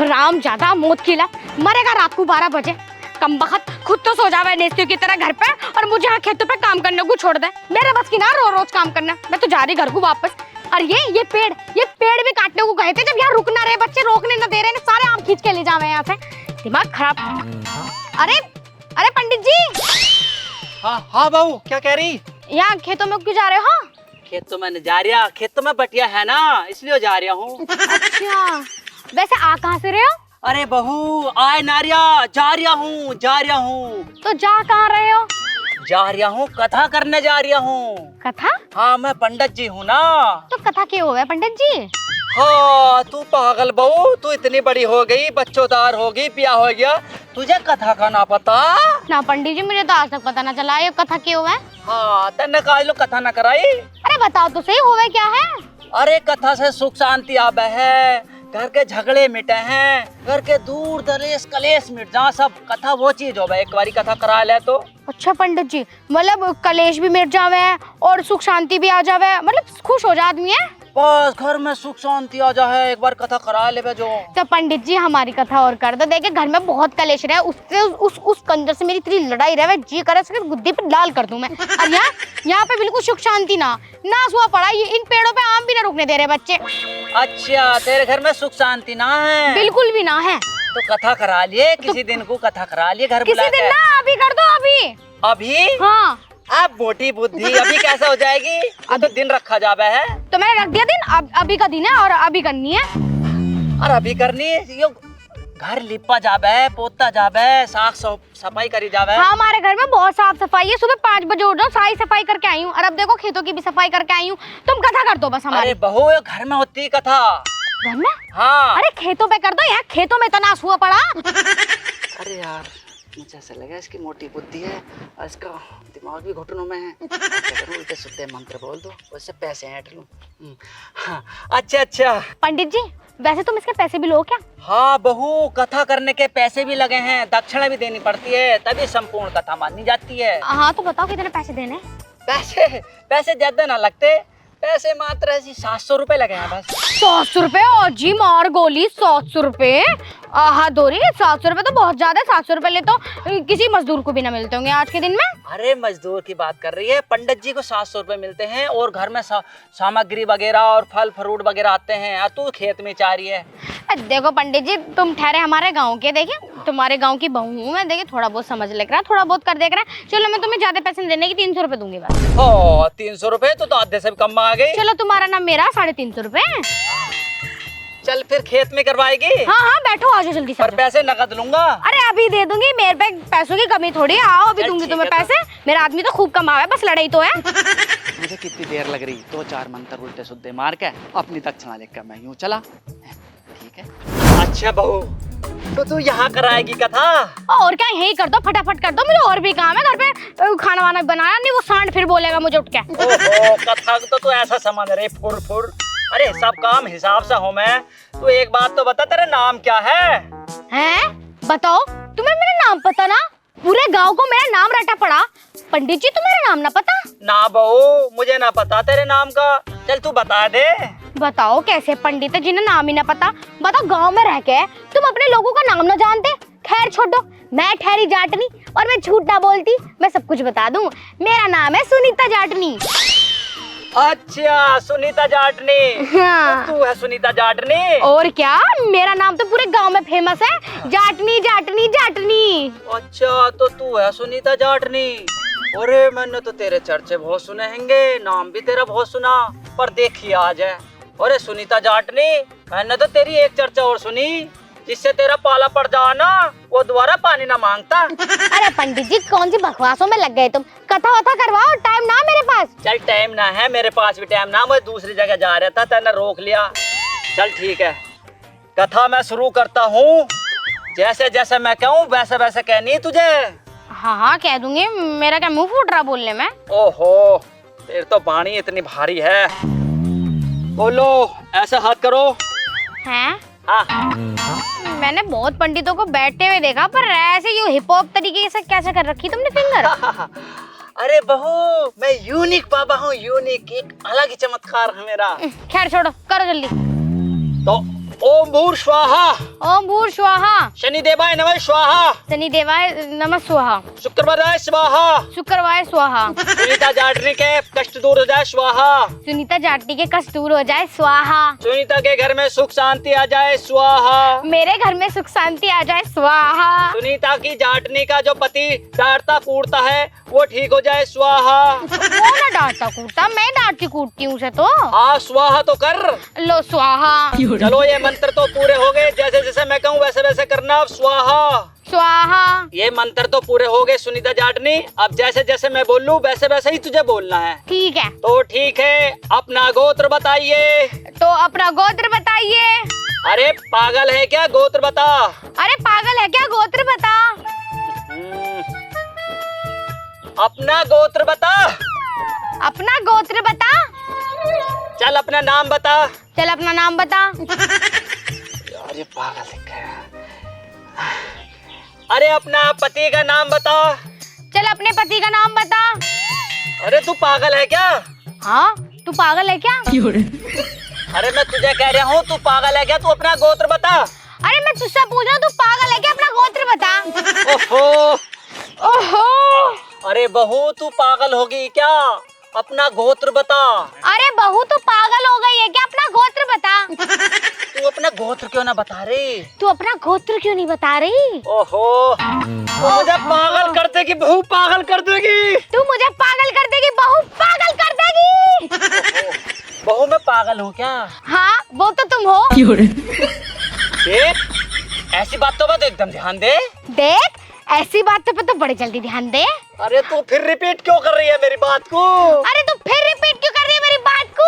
राम ज्यादा मौत खिला मरेगा रात को 12 बजे। कम बखत खुद तो सो जावे नेस्तियों की तरह घर पे और मुझे यहाँ खेतों पे काम करने को छोड़ दे। मेरे बस की ना रोज रोज काम करना। मैं तो जा रही घर को वापस। और ये पेड़ भी काटने को गए थे जब यहाँ रुक ना रहे बच्चे, रोकने ना दे रहे, सारे आम खींच के ले जावे यहाँ से। दिमाग खराब। अरे अरे पंडित जी। हाँ बहू, क्या कह रही? यहाँ खेतों में क्यों जा रहे हो? खेत तो मैंने जा रहा, खेत तो में बटिया है ना, इसलिए जा रहा हूँ। अच्छा, वैसे आ कहाँ से रहे हो? अरे बहू आए नारिया, जा रहा हूँ। तो जा कहाँ रहे हो? जा रहा हूँ, कथा करने जा रहा हूँ। कथा? हाँ मैं पंडित जी हूँ ना। तो कथा क्यों हुआ पंडित जी? हाँ तू पागल बहू, तू इतनी बड़ी हो गई, बच्चोदार हो गई, ब्याह हो गया, तुझे कथा का ना पता? ना पंडित जी, मुझे तो आज तक पता ना चला ये कथा क्यों है। हाँ तेने कहा लो कथा ना कराई। अरे बताओ तो सही, होवे क्या है? अरे कथा से सुख शांति आवे है, घर के झगड़े मिटे हैं, घर के दूर दरेस कलेश मिट जा सब। कथा वो चीज हो, एक बारी कथा करा ले तो। अच्छा पंडित जी, मतलब कलेश भी मिट जावे और सुख शांति भी आ जावे, मतलब खुश हो जा आदमी है। बस घर में सुख शांति आ जाए, एक बार कथा करा ले जो। तो पंडित जी हमारी कथा और कर दो। देखे घर में बहुत कलेश रहे, उससे उस कंजर से मेरी इतनी लड़ाई रहे, जी करे उसके गुद्दी पे लाल कर दूं मैं। और यहाँ पे बिल्कुल सुख शांति ना हुआ पड़ा। ये इन पेड़ों पे आम भी ना रुकने दे रहे बच्चे। अच्छा तेरे घर में सुख शांति ना है? बिल्कुल भी ना है। तो कथा करा लिए, किसी दिन को कथा करा लिए घर बुला के। किसी दिन ना, अभी कर दो। अभी? हाँ। अब मोटी बुद्धि अभी कैसे हो जाएगी? अब तो दिन रखा जावे है। तो मैंने रख दिया दिन, अभी का दिन है और अभी करनी है। और अभी करनी है यो, घर लिपा जावे, पोता जावे, साफ सफाई करी जावे। हाँ हमारे घर में बहुत साफ सफाई है। सुबह 5 बजे उठ जाओ, सारी सफाई करके आई हूँ। और अब देखो खेतों की भी सफाई करके आई हूँ। तुम कथा कर दो बस हमारी। अरे बहू घर में होती कथा। घर में? हाँ। अरे खेतों पे कर दो, यहाँ खेतों में तनास हुआ पड़ा। अरे यार मुझे ऐसा लगा इसकी मोटी बुद्धि है और इसका दिमाग भी घुटनों में है। उल्टे सुल्टे मंत्र बोल दो, उससे पैसे ऐंठ लूं। हाँ, अच्छा पंडित जी, वैसे तुम इसके पैसे भी लो क्या? हाँ बहू, कथा करने के पैसे भी लगे हैं, दक्षिणा भी देनी पड़ती है, तभी संपूर्ण कथा मानी जाती है। हाँ तो बताओ कितने पैसे देने? पैसे ज्यादा ना लगते, पैसे मात्र ऐसी 700 रुपए लगे हैं बस। 700 रुपए? और जी मार गोली, 700 रुपए? हाँ दोरी, 700 रुपए तो बहुत ज्यादा है। 700 रुपए ले तो किसी मजदूर को भी ना मिलते होंगे आज के दिन में। अरे मजदूर की बात कर रही है, पंडित जी को 700 रुपए मिलते हैं और घर में सामग्री वगैरह और फल फ्रूट वगैरह आते हैं। तू खेत में चाह रही है। देखो पंडित जी, तुम ठहरे हमारे गाँव के, देखिए तुम्हारे गाँव की बहू हूँ मैं, देखिए थोड़ा बहुत समझ लेकर थोड़ा बहुत कर देख रहा है। चलो मैं तुम्हें ज्यादा पैसे देने की 300 रुपए दूंगी बस। 300 रुपए तो आधे से भी कम आ गई। चलो तुम्हारा नाम मेरा 350 रुपए। चल फिर खेत में करवाएगी? हाँ बैठो, आ जाओ जल्दी से। पर पैसे नकद लूंगा। अरे अभी दे दूंगी, मेरे पे पैसों की कमी थोड़ी। आओ अभी दूंगी तुम्हें पैसे। मेरा आदमी तो खूब कमावे, बस लड़ाई तो है। मुझे कितनी देर लग रही, 2-4 मंत्र उल्टे सुद्दे मार के अपनी दक्षिणा लेकर मैं यूं चला। ठीक है। अच्छा बहू, तो तू यहाँ कराएगी कथा? और क्या, यही कर दो, फटाफट कर दो, मुझे और भी काम है घर पे। खाना वाना बनाया नहीं, वो सांड फिर बोलेगा मुझे उठ के। ओहो, कथा तो तू ऐसा समझ रही फुर। अरे सब काम हिसाब से हो। मैं तू एक बात तो बता, तेरा नाम क्या है? हैं? बताओ, तुम्हें मेरा नाम पता ना? पूरे गांव को मेरा नाम रटा पड़ा। पंडित जी तुम्हारा नाम ना पता? ना बहू, मुझे ना पता तेरे नाम का। चल तू बता दे। बताओ कैसे पंडित है जिन्हें नाम ही ना पता? बताओ गांव में रह के तुम अपने लोगों का नाम ना जानते? खैर छोड़ो, मैं ठहरी जाटनी और मैं झूठ ना बोलती, मैं सब कुछ बता दूं। मेरा नाम है सुनीता जाटनी। अच्छा सुनीता जाटनी। हाँ। तू है सुनीता जाटनी? और क्या, मेरा नाम तो पूरे गांव में फेमस है, जाटनी जाटनी जाटनी। अच्छा तो तू है सुनीता जाटनी। अरे मैंने तो तेरे चर्चे बहुत सुने हैंगे, नाम भी तेरा बहुत सुना, पर देखिए आज है। अरे सुनीता जाटनी, मैंने तो तेरी एक चर्चा और सुनी, जिससे तेरा पाला पड़ जाओ ना, वो दोबारा पानी ना मांगता। अरे पंडित जी कौन सी बकवासों में लग गए तुम? कथा वथा करवाओ, टाइम ना मेरे पास। चल टाइम ना है, मेरे पास भी टाइम ना, मैं दूसरी जगह जा रहा था, तेने रोक लिया। चल ठीक है, कथा मैं शुरू करता हूँ। जैसे जैसे मैं कहूँ वैसे वैसे कहनी तुझे। हाँ कह दूंगी, मेरा क्या मुंह फूट रहा बोलने में। ओहो, तेरी तो बाणी इतनी भारी है। बोलो, ऐसे हाथ करो। हैं? हाँ। मैंने बहुत पंडितों को बैठते हुए देखा, पर ऐसे ये हिप हॉप तरीके से कैसे कर रखी तुमने फिंगर? अरे बहू, मैं यूनिक बाबा हूँ, यूनिक, एक अलग ही चमत्कार है मेरा। खैर छोड़ो, करो जल्दी। तो ओम भूर स्वाहा, ओम भूर स्वाहा, शनि देवाय नमः स्वाहा, शनि देवाय नमः स्वाहा, शुक्रवाराय स्वाहा, शुक्रवार स्वाहा, सुनीता जाटनी के कष्ट दूर हो जाए स्वाहा, सुनीता जाटनी के कष्ट दूर हो जाए स्वाहा, सुनीता के घर में सुख शांति आ जाए स्वाहा, मेरे घर में सुख शांति आ जाए स्वाहा, सुनीता की जाटनी का जो पति डांटता कूटता है वो ठीक हो जाए स्वाहा। वो ना डांटता कूटता, मैं डांटती कूटती हूँ उसे तो। हाँ स्वाहा तो कर। लो स्वाहा। चलो ये मंत्र तो पूरे हो गए, जैसे जैसे मैं कहूँ वैसे वैसे करना। स्वाहा स्वाहा। ये मंत्र तो पूरे हो गए सुनीता जाटनी, अब जैसे जैसे मैं बोलूं वैसे वैसे ही तुझे बोलना है। ठीक है। तो ठीक है, अपना गोत्र बताइए। तो अपना गोत्र बताइए। अरे पागल है क्या, गोत्र बता। अरे पागल है क्या, गोत्र बता। अपना गोत्र बता। अपना गोत्र बता। चल अपना नाम बता। चल अपना नाम बता। अरे पागल है। अरे अपना पति का नाम बता। चल अपने पति का नाम बता। अरे तू पागल है क्या? हाँ तू पागल है क्या? अरे मैं तुझे कह रहा हूँ तू पागल है क्या, तू अपना गोत्र बता। अरे मैं तुझसे पूछ रहा हूँ, तू पागल है क्या, अपना गोत्र बता। ओहो ओहो। अरे बहू तू पागल होगी क्या, अपना गोत्र बता। अरे बहू तू पागल हो गई है क्या, अपना गोत्र बता। तू अपना गोत्र क्यों ना बता रही? तू अपना गोत्र क्यों नहीं बता रही? ओहो तू मुझे पागल कर देगी बहू, पागल कर देगी। तू मुझे पागल कर देगी बहू, पागल कर देगी। बहू मैं पागल हूँ क्या? हाँ वो तो तुम हो। देख ऐसी बातों पर तो एकदम ध्यान दे। देख ऐसी बातों पे तो बड़ी जल्दी ध्यान दे। अरे तू फिर रिपीट क्यों कर रही है मेरी बात को? अरे तू फिर रिपीट क्यों कर रही है मेरी बात को?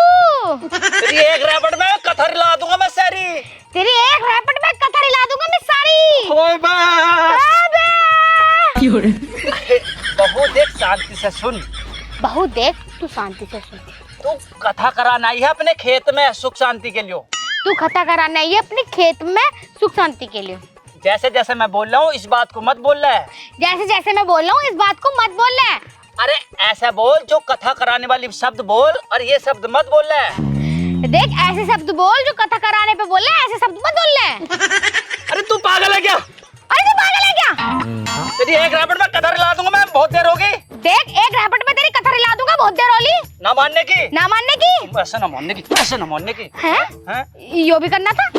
तेरी एक रैपट में कथर हिला दूंगा मैं सारी। तेरी एक रैपट में कथर हिला दूंगा मैं सारी। ओए बे। अबे। बहू देख शांति से सुन। बहू देख तू शांति से सुन। तू कथा कराना ही है अपने खेत में सुख शांति के लिए। तू कथा कराना है अपने खेत में सुख शांति के लिए। जैसे जैसे मैं बोल रहा हूँ इस बात को मत बोल रहा है। जैसे जैसे मैं बोल रहा हूँ इस बात को मत बोल रहा है। अरे ऐसा बोल जो कथा कराने वाली शब्द बोल, और ये शब्द मत बोल रहा है। देख ऐसे शब्द बोल जो कथा कराने पे बोल रहा है, ऐसे शब्द मत बोल रहा है। अरे तू पागल है क्या? अरे तू पागल है क्या? तेरी एक रैपट में कथा हिला दूंगा मैं, बहुत देर होगी। देख एक रैपट में तेरी कथा हिला दूंगा, बहुत देर होली। ना मानने की। ना मानने की। ऐसा ना मानने की, ऐसा ना मानने की। हैं? यो भी करना था।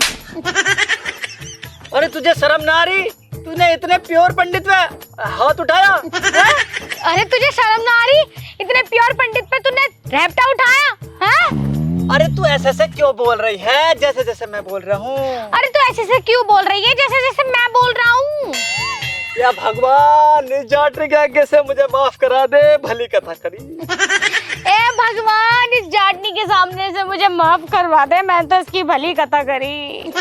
अरे तुझे शर्म ना आ रही? तूने इतने प्योर पंडित में हाथ उठाया? अरे तुझे शर्म ना आ रही? इतने प्योर पंडित पे तूने रैपटा उठाया? हैं? अरे तू ऐसे से क्यों बोल रही है जैसे जैसे मैं बोल रहा हूँ? अरे तू ऐसे से क्यों बोल रही है जैसे जैसे मैं बोल रहा हूँ? या भगवान इस जाटनी के आगे से मुझे माफ करा दे, भली कथा करी। ए भगवान इस जाटनी के सामने से मुझे माफ करवा दे, मैं तो इसकी भली कथा करी।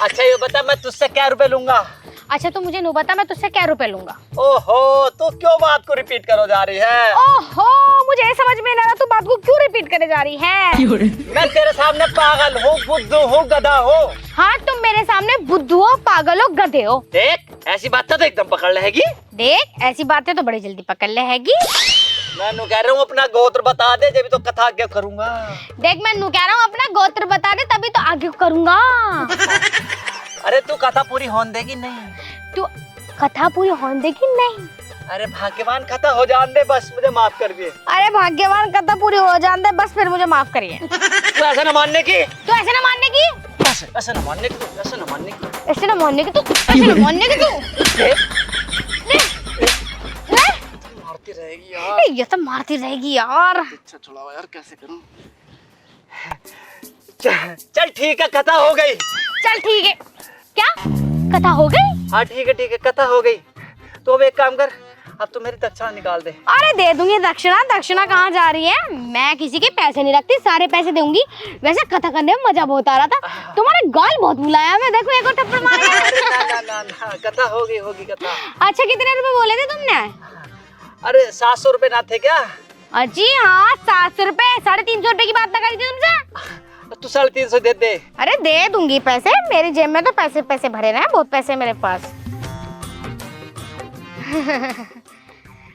अच्छा ये बता मैं तुझसे क्या रुपए लूंगा? अच्छा तू मुझे नो बता मैं तुझसे क्या रुपए लूंगा? ओहो तू क्यों बात को रिपीट करो जा रही है? ओहो मुझे ये समझ में नहीं आ रहा तू बात को क्यों रिपीट करे जा रही है? मैं तेरे सामने पागल हूँ, बुद्धू हूँ, गधा हूँ। हाँ तुम मेरे सामने बुद्धू हो, पागल हो, गधे हो। देख ऐसी बातें तो एकदम पकड़ लेगी। देख ऐसी बातें तो बड़ी जल्दी पकड़ लेगी। मैं कह रहा हूँ अपना गोत्र बता दे, जब तो कथा आगे करूंगा। देख मैं कह रहा हूँ अपना गोत्र बता दे तभी तो आगे करूंगा। अरे तू कथा पूरी होने देगी नहीं? तू कथा पूरी होने देगी नहीं? अरे भाग्यवान कथा हो जान दे, बस मुझे माफ कर दिए। अरे भाग्यवान कथा पूरी हो जान दे बस, फिर मुझे माफ करिए। तू ऐसा न मानने की। तू ऐसे ना मानने की। ऐसा न मानने की, ऐसा न मानने की, ऐसे ना मानने की तू, ऐसे ना मानने की तू। मारती रहेगी यार। ये तो मारती रहेगी यार। अच्छा छुड़ाओ यार, कैसे करूं? चल ठीक है कथा हो गई। चल ठीक है। क्या कथा हो गई? हाँ ठीक है कथा हो गई। तो अब एक काम कर, अब तू मेरी दक्षिणा निकाल दे। अरे दे दूंगी दक्षिणा। दक्षिणा कहाँ जा रही है? मैं किसी के पैसे नहीं रखती, सारे पैसे दूंगी। वैसे कथा करने में मजा बहुत आ रहा था। तुम्हारा गाल बहुत बुलाया, मैं देखो एक और थप्पड़ मार गया। ना कथा होगी कथा। अच्छा कितने रुपए बोले थे तुमने? अरे 700 रुपए ना थे क्या? जी हाँ 700 रुपए, 350 रुपए की बात ना करी थी तुमसे। तू 350 दे दे। अरे दे दूंगी पैसे, मेरी जेब में तो पैसे भरे रहे हैं, बहुत पैसे मेरे पास।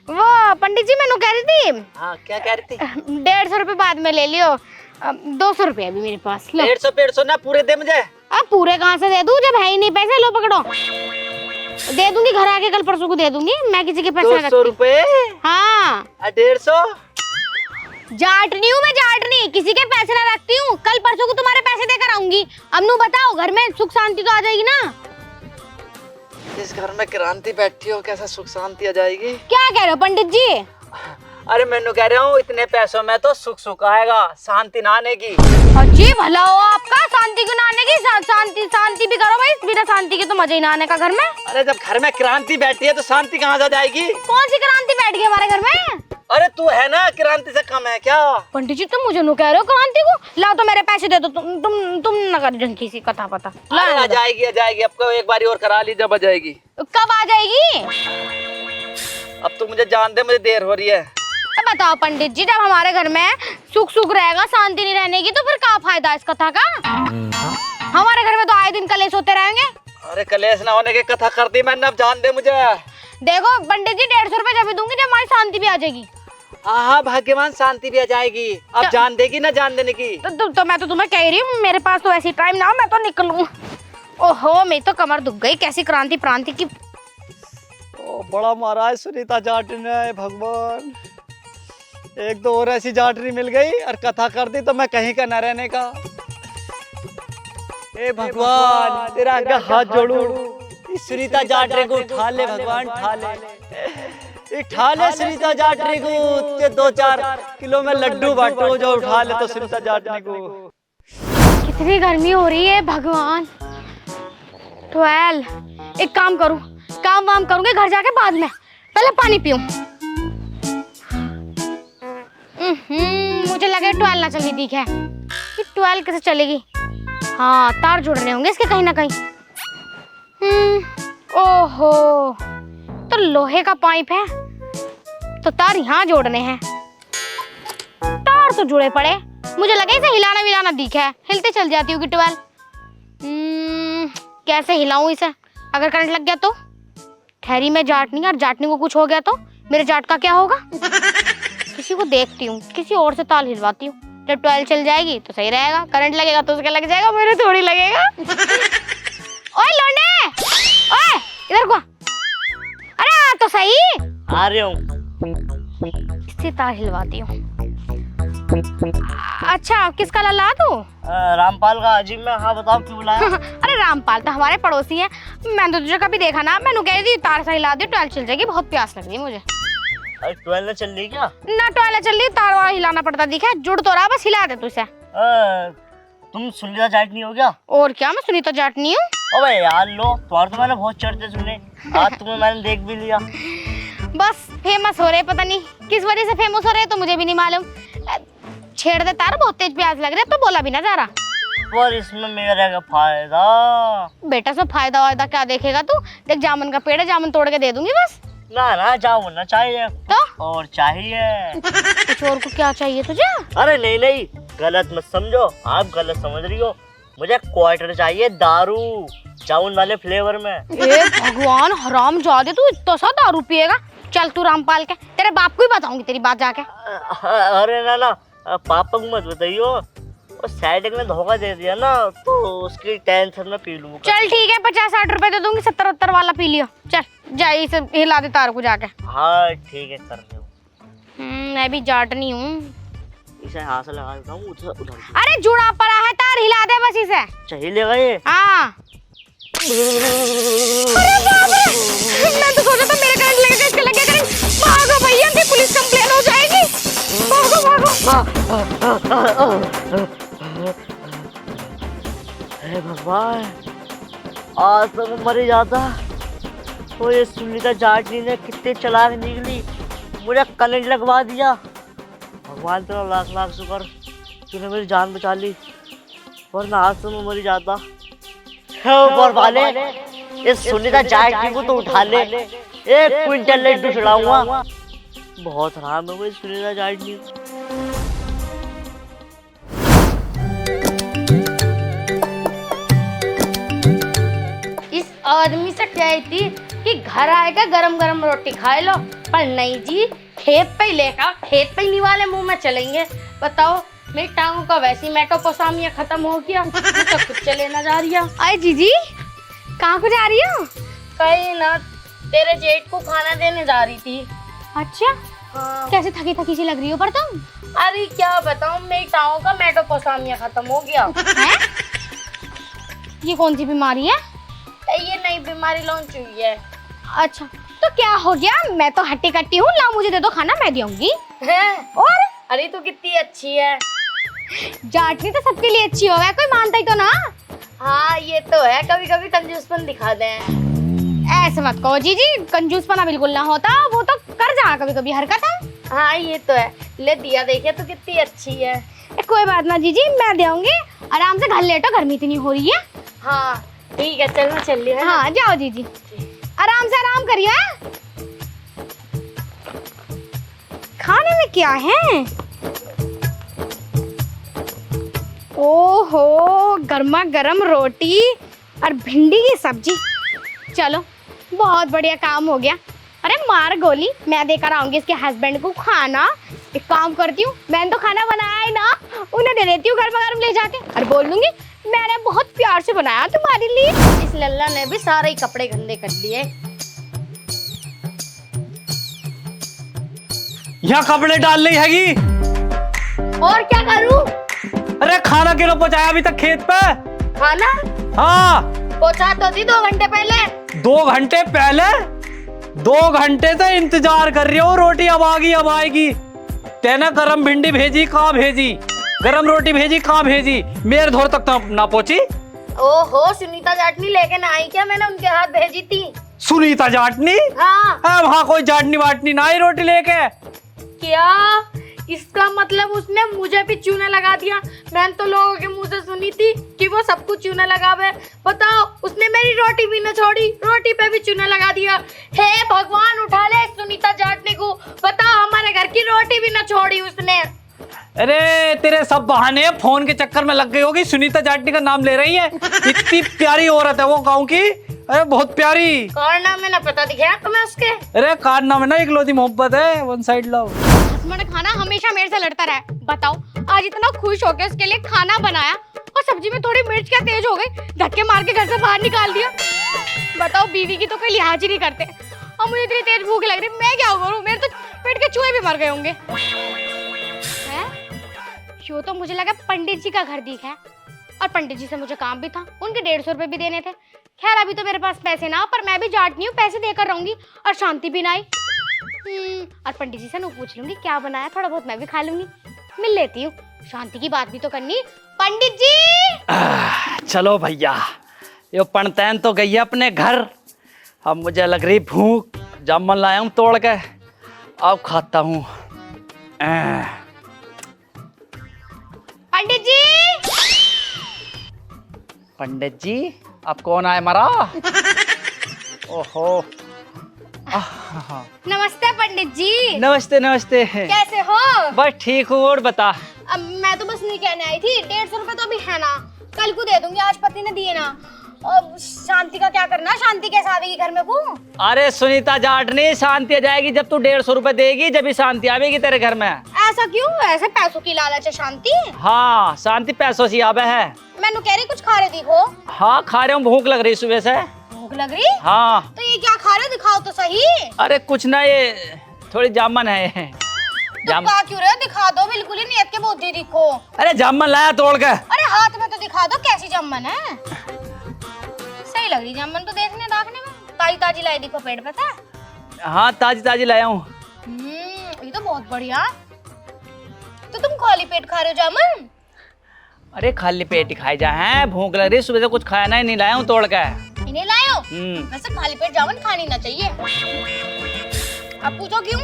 वो पंडित जी मैं कह रही थी। हाँ क्या कह रही थी? 150 रुपए बाद में ले लियो, 200 रुपए अभी मेरे पास। 150 ना पूरे दे मुझे। अब पूरे कहाँ से दे दूं जब है ही नहीं पैसे? लो पकड़ो, दे दूंगी घर आके, कल परसों को दे दूंगी। मैं किसी के पैसे 200 रुपए? हाँ 150? जाटनी हूँ मैं, जाटनी, किसी के पैसे ना रखती हूँ। कल परसों को तुम्हारे पैसे देकर आऊंगी। अब नू बताओ, घर में सुख शांति तो आ जाएगी ना? इस घर में क्रांति बैठी हो, कैसा सुख शांति आ जाएगी? क्या कह रहे हो पंडित जी? अरे मैंने कह रहा हूँ इतने पैसों में तो सुख सुख आएगा, शांति ना आने की। अजी भला हो आपका, शांति क्यों ना आने की? शांति शांति भी करो भाई, बिना शांति के तो मजा ही ना आने का घर में। अरे जब घर में क्रांति बैठी है तो शांति कहाँ से जाएगी? कौन सी क्रांति बैठ गई हमारे घर में? अरे तू है ना, क्रांति से कम है क्या? पंडित जी तुम मुझे नु कह रहे हो क्रांति को? लाओ तो मेरे पैसे दे दो। तुम न कर ढंग की सी कथा पता। अरे आ जाएगी आ जाएगी, अब एक बारी और करा ली, जब आ जाएगी। कब आ जाएगी? अब तू मुझे जान दे, मुझे देर हो रही है। तो बताओ पंडित जी, जब हमारे घर में सुख सुख रहेगा, शांति नहीं रहने की, तो फिर क्या फायदा इस कथा का? हमारे घर में तो आए दिन कलेश होते रहेंगे। अरे कलेश ना होने की कथा कर दी मैंने, अब जान दे मुझे। देखो पंडित जी, 150 रुपए जब भी दूंगी जब हमारी शांति भी आ जाएगी। हाँ हाँ भाग्यवान, शांति भी आ जाएगी। अब जान देगी ना जान देने की? तो मैं तो तुम्हें कह रही हूँ, मेरे पास तो ऐसी टाइम ना हो, मैं तो निकलूं। ओहो मेरी तो कमर दुख गई, कैसी क्रांति प्रांति की। ओ बड़ा महाराज सुनीता जाटनी ने, भगवान एक दो और ऐसी जाटनी मिल गई और कथा कर दी तो मैं कहीं का न रहने का। ए भगवान तेरा आगे हाथ जोड़ू, इस सुनीता जाटनी को उठा ले भगवान, उठा ले, उठा ले सुनीता जाटनी को। ते 2-4 किलो में लड्डू बांटो जो उठा ले तो सुनीता जाटनी को। कितनी गर्मी हो रही है भगवान। 12 एक काम करूं, काम वाम करूंगी घर जाके बाद में, पहले पानी पीऊं। मुझे लगे 12 ना चली, ठीक है कि 12 कैसे चलेगी? हाँ तार जुड़ने होंगे इसके कहीं ना कहीं। ओहो तो लोहे का पाइप है तो तार यहाँ जोड़ने हैं। तार तो जुड़े पड़े, मुझे लगे इसे हिलाना विलाना दिखा है, हिलते चल जाती होगी 12। कैसे हिलाऊं इसे? अगर करंट लग गया तो? ठहरी मैं जाटनी, और जाटनी को कुछ हो गया तो मेरे जाट का क्या होगा? किसी को देखती हूँ, किसी और से ताल हिलवाती हूँ। जब 12 चल जाएगी तो सही रहेगा, करंट लगेगा तो उसके लग जाएगा, मेरे थोड़ी लगेगा। ओए लौंडे, ओए इधर को, अरे आ तो सही। आ रही हूँ। इससे तार हिलवाती हूँ। अच्छा किसका लल्ला तू? रामपाल का। अजीब में। हाँ बताओ क्यों बुलाया? अरे रामपाल तो हमारे पड़ोसी हैं, मैंने तो तुझे कभी देखा ना। मैंने कह दी तार से हिला दे, 12 चल जाएगी, बहुत प्यास लग रही है मुझे। 12 चल रही क्या? ना 12 चल रही, तार वाला हिलाना पड़ता दिखा, जुड़ तो रहा, बस हिला दे तू इसे। तुम सुनीता जाटनी हो क्या? और क्या, मैं सुनीता जाटनी हूँ। अबे यार लो, तुम्हारे तो मैंने बहुत चर्चे सुने, आज तुम्हें मैंने देख भी लिया। बस फेमस हो रहे, पता नहीं किस वजह से फेमस हो रहे, तो मुझे भी नहीं मालूम। छेड़ दे तार, बहुत तेज प्यास लग रही है, तो बोला भी ना जा रहा। पर इसमें मेरा क्या फायदा? बेटा सब फायदा वायदा क्या देखेगा तू? देख जामुन का पेड़ है, जामुन तोड़ के दे दूंगी बस। ना ना जामुन ना चाहिए तो और चाहिए कुछ और को क्या चाहिए तुझे? अरे नहीं नहीं, गलत मत समझो, आप गलत समझ रही हो। मुझे क्वार्टर चाहिए, दारू, जामुन वाले फ्लेवर में। ए भगवान हराम जादे, तू इतना सा दारू पिएगा? चल तू रामपाल के, तेरे बाप को ही बताऊंगी तेरी बात जाके। अरे ना ना, पापा को मत बताइयो, और साइड ने धोखा दे दिया ना तो उसकी टेंशन में पी लूंगा। चल ठीक है, 50-60 रुपए दे दूंगी, 70-80 वाला पी लियो। चल जा इसे हिला दे तार को जाके। हाँ ठीक है, कर दो। मैं भी जाटनी हूँ। इसे हाथ से लगा देता हूँ, उधर। अरे जुड़ा पड़ा है तार, हिला दे बस इसे। चाहिए ये? हाँ। अरे बाप रे, मैं तो सोचा था मेरे करंट लगेगा, इसके लगे करंट। भागो भैया, इनकी पुलिस कंप्लेन हो जाएगी। भागो भागो। हे भगवान, आज तो मैं मर ही जाता। तो ये सुनीता जाटनी ने कितने चालाक निकली, मुझे करंट लगवा दिया। भगवान तेरा लाख लाख शुक्र, तूने मेरी जान बचा ली, वरना आज तो मैं मर ही जाता। ऊपर वाले, इस सुनीता जाटनी को तो उठा ले, 1 क्विंटल लड्डू चढ़ाऊंगा। बहुत हराम है वो सुनीता जाटनी। इस आदमी से कही थी कि घर आएगा गरम गरम रोटी खाए लो, पर नहीं जी, खेत पे ही लेकर, खेत पे ही निवाले मुंह में चलेंगे। बताओ मेरी टांगों का वैसी मेटोपोटामिया खत्म हो गया, तो कुछ चले ना जा रही है। अरे जीजी कहाँ को जा रही हो? कहीं ना, तेरे जेठ को खाना देने जा रही थी। अच्छा हाँ। कैसे थकी थकी सी लग रही हो पर तुम? अरे क्या बताऊं, मेरी टांगों का मेटोपोटामिया खत्म हो गया। हैं? ये कौन सी बीमारी है? ये नई बीमारी लॉन्च हुई है। अच्छा तो क्या हो गया? मैं तो हट्टी कट्टी हूँ, ला मुझे दे दो खाना, मैं दूंगी। हैं? और अरे तू कितनी अच्छी है। जाटनी तो सबके लिए अच्छी होगा, कोई मानता ही तो ना। हाँ ये तो है, कभी कभी कंजूसपन दिखा दे। ऐसे मत कहो जीजी, कंजूसपना बिल्कुल ना होता, वो तो कर जाना कभी कभी हरकत है। हाँ ये तो है। ले दिया, देखे तू कितनी अच्छी है। कोई बात ना जीजी, मैं दूंगी, आराम से घर लेटो, गर्मी इतनी हो रही है। हाँ ठीक है, चल चल लिया। हाँ जाओ जीजी, आराम से आराम करिए। खाने में क्या है? ओहो गर्मा गर्म रोटी और भिंडी की सब्जी। चलो बहुत बढ़िया काम हो गया। अरे मार गोली, मैं देकर आऊंगी इसके हस्बैंड को खाना। एक काम करती हूँ, मैंने तो खाना बनाया है ना, उन्हें दे देती हूँ गर्मा गर्म ले जाके, और बोल दूंगी मैंने बहुत प्यार से बनाया तुम्हारे लिए। इस लल्ला ने भी सारे ही कपड़े गंदे कर लिए। यहाँ कपड़े डाल रही हैगी। और क्या करूं? अरे खाना क्यों पहुंचाया अभी तक खेत पे? खाना हाँ पहुंचा तो दी 2 घंटे पहले। 2 घंटे पहले? 2 घंटे से इंतजार कर रही हो, रोटी अब आएगी। तेने गरम भिंडी भेजी, कहाँ भेजी? गरम रोटी भेजी, कहाँ भेजी? मेरे धोर तक तो ना पहुंची। ओहो, सुनीता जाटनी लेके ना आई क्या? मैंने उनके हाथ भेजी थी। सुनीता जाटनी? हाँ। वहाँ कोई जाटनी वाटनी ना आई रोटी लेके। क्या इसका मतलब उसने मुझे भी चूना लगा दिया? मैंने तो लोगों के मुंह से सुनी थी कि वो सबको चूना लगावे। बताओ, उसने मेरी रोटी भी न छोड़ी, रोटी पे भी चूना लगा दिया। हे भगवान, उठा ले सुनीता जाटनी को। बताओ, हमारे घर की रोटी भी न छोड़ी उसने। अरे तेरे सब बहाने फोन के चक्कर में लग गई होगी, सुनीता जाटनी का नाम ले रही है। इतनी प्यारी औरत है वो गाँव की, अरे बहुत प्यारी। कारनामे में ना पता दिखाया तुम्हें उसके? अरे कारनामे ना इकलौती मोहब्बत है, वन साइड लव। हस्बैंड खाना हमेशा मेरे से लड़ता रहा। बताओ, आज इतना खुश होकर उसके लिए खाना बनाया और सब्जी में थोड़ी मिर्च क्या तेज हो गई, धक्के मार के घर से बाहर निकाल दिया। बताओ, बीवी की तो कोई लिहाज ही नहीं करते। और मुझे इतनी तेज भूख लग रही, मैं क्या करूं? मेरे तो पेट के चूहे भी मर गए होंगे। यो तो मुझे लगा पंडित जी का घर दिखा है, और पंडित जी से मुझे काम भी था, उनके 150 रुपए भी देने थे। खैर अभी तो मेरे पास पैसे ना, पर मैं भी जाटनी हूँ, पैसे देकर रहूंगी। और शांति भी ना आई। और पंडित जी से मैं पूछ लूंगी क्या बनाया, थोड़ा बहुत मैं भी खा लूंगी। मिल लेती हूँ, शांति की बात भी तो करनी। पंडित जी चलो भैया, ये पणतैन तो गई है अपने घर। अब मुझे लग रही भूख, जामुन लाया हूँ तोड़ के, अब खाता हूँ। पंडित जी, पंडित जी अब कौन आए मरा? ओहो। नमस्ते पंडित जी। नमस्ते नमस्ते। कैसे हो? बस ठीक हूँ, और बता। अब मैं तो बस नहीं कहने आई थी, 150 रुपए तो अभी है ना, कल को दे दूंगी, आज पति ने दिए ना। अब शांति का क्या करना? शांति कैसे आवेगी घर में को? अरे सुनीता जाटनी, शांति आ जाएगी जब तू 150 रुपए देगी, जब भी शांति आवेगी तेरे घर में। ऐसा क्यों? ऐसे पैसों की लालच है शांति? हाँ, शांति पैसों से आवे है। मैंने कह रही कुछ खा रहे देखो। हाँ खा रहे हूँ, भूख लग रही सुबह से। भूख लग रही? हाँ। तो ये क्या खा रहे, दिखाओ तो सही। अरे कुछ ना, ये थोड़ी जामुन है। तो क्या क्यों रहे, दिखा दो, बिल्कुल ही नियत के बोधी दिखो। अरे जामुन लाया तोड़ के। अरे हाथ में तो दिखा दो, कैसी जामुन है? सही लग रही जामुन तो देखने दाखने में, ताजी ताजी लाई देखो, पेड़ पे था। हाँ ताजी ताजी लाया हूँ। ये तो बहुत बढ़िया। तो तुम खाली पेट खा रहे हो जामुन? अरे खाली पेट ही खाए जा हैं, भूख लग रही सुबह से, कुछ खाया नहीं लाया हूँ तोड़ के। इन्हें लाए हो? वैसे खाली पेट जामुन खानी ना चाहिए। अब पूछो क्यों?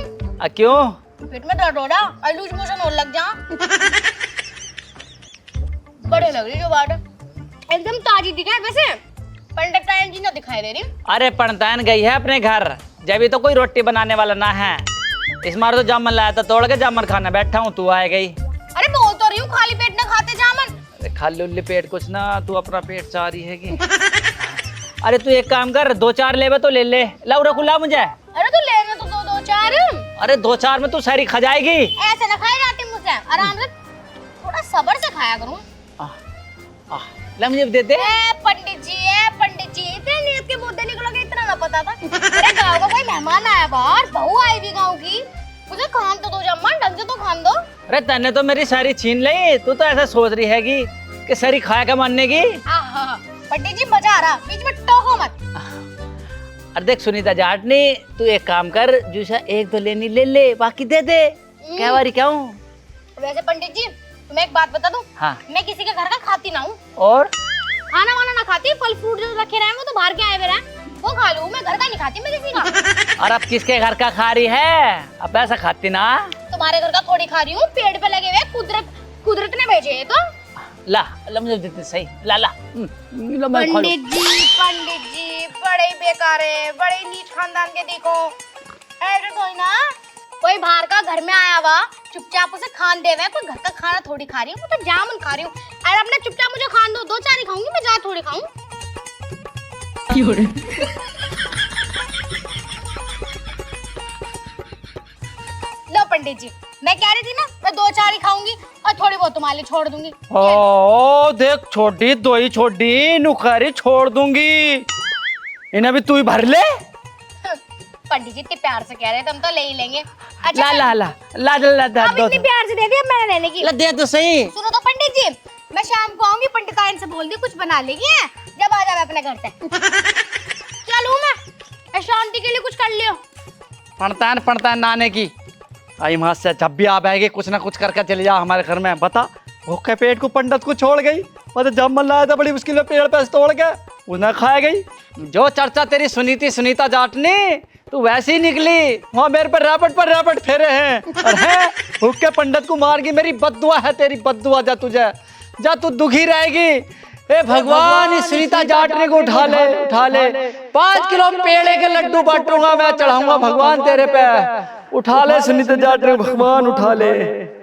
क्यों? पेट में दर्द हो रहा और लूज मोशन होने लग जा। बड़े लग रही जो बात है, एकदम ताजी दिखाई। वैसे पंडित जी ना दिखाई दे रही। अरे पणतैन गई है अपने घर, जब तो कोई रोटी बनाने वाला ना है। इस बार तो जामुन लाया था तोड़ के, जामुन खाना बैठा हूँ, तू आ गई। अरे बोल तो रही हूँ, खाली पेट ना खाते जामुन। खाली उल्ली पेट कुछ ना, तू अपना पेट चाह रही है कि। अरे तू एक काम कर, 2-4 लेबे तो ले ले, लाओ रखू ला मुझे। अरे तू लेना तो 2-4। अरे 2-4 में तू सारी खा जाएगी। ऐसे ना खाई जाती मुझसे, आराम से थोड़ा सब्र से खाया करूँ। ला मुझे दे दे। पंडित जी इतने नीयत के मुद्दे निकलोगे इतना ना पता था। अरे गाँव का कोई मेहमान आया बाहर, बहू आई भी गाँव की, मुझे खान तो दो जम्मा, ढंग से तो खान दो। अरे तन्ने तो मेरी सारी छीन ली, तू तो ऐसा सोच रही हैगी कि सारी खाया का मानने की। पंडित जी मजा आ रहा, बीच में टोको मत। अरे देख सुनीता जाटनी, तू एक काम कर, जूसा एक दो लेनी ले ले, बाकी दे दे। क्या बारी क्या हूँ? वैसे पंडित जी मैं एक बात बता दूं, हाँ। मैं किसी के घर का खाती ना हूँ, और खाना वाना ना खाती, फल फ्रूट जो रखे रहे वो तो बाहर के आए हुए रहे वो खा लूं, मैं घर का नहीं खाती मैं किसी का। और अब किसके घर का खा रही है? अब ऐसा खाती ना। तुम्हारे घर का थोड़ी खा रही हूँ, पेड़ पे लगे हुए कुदरत ने भेजे है तो। ला मुझे देते सही, ला ला मैं खा लूं। पंडित जी बड़े ही बेकार है, बड़े ही नीच खानदान के देखो। ऐसे कोई ना, कोई बाहर का घर में आया हुआ चुपचाप उसे खान दे हुआ, कोई घर का खाना थोड़ी खा रही हूँ, मैं तो जामुन खा रही हूँ। अरे अपने चुपचाप मुझे खान दो, दो चार ही खाऊंगी मैं, ज्यादा थोड़ी खाऊं। लो पंडित जी, मैं कह रही थी ना मैं दो चार ही खाऊंगी और थोड़ी बहुत तुम्हारे लिए छोड़ दूंगी। ओ देख छोटी दो ही छोटी नुखारी छोड़ दूंगी, इन्हें भी तू ही भर ले। पंडित जी इतने प्यार से कह रहे थे, हम तो ले ही लेंगे। अच्छा ला ला ला ला ला ला ला अब इतनी प्यार से दे दिया मैंने लेने की। ला दे तो सही। सुनो तो पंडित जी, मैं शाम को आऊंगी, पंडिताइन से बोल दी कुछ बना लेगी है, जब आ जाए अपने घर से। चलूं मैं, शांति के लिए कुछ कर लियो। पड़ता नाने की आई माँ से जब भी आप आएगी कुछ ना कुछ करके चले जा हमारे घर में। बता भूखे पेट को पंडित को छोड़ गई, मतलब जामुन लाया था बड़ी मुश्किल में पेड़ पे तोड़ के, उन्हें खाया गई। जो चर्चा तेरी सुनी थी सुनीता जाटनी, तू वैसी निकली, वहाँ मेरे पर रैपट फेरे हैं और है भूख के पंडित को मार गई। मेरी बद्दुआ है, तेरी बद्दुआ, जा तुझे जा, तू दुखी रहेगी। ए भगवान इस सुनीता जाटनी को उठा ले 5 किलो पेड़े के लड्डू बांटूंगा मैं, चढ़ाऊंगा भगवान तेरे पे। उठा ले सुनीता जाटनी, भगवान उठा ले।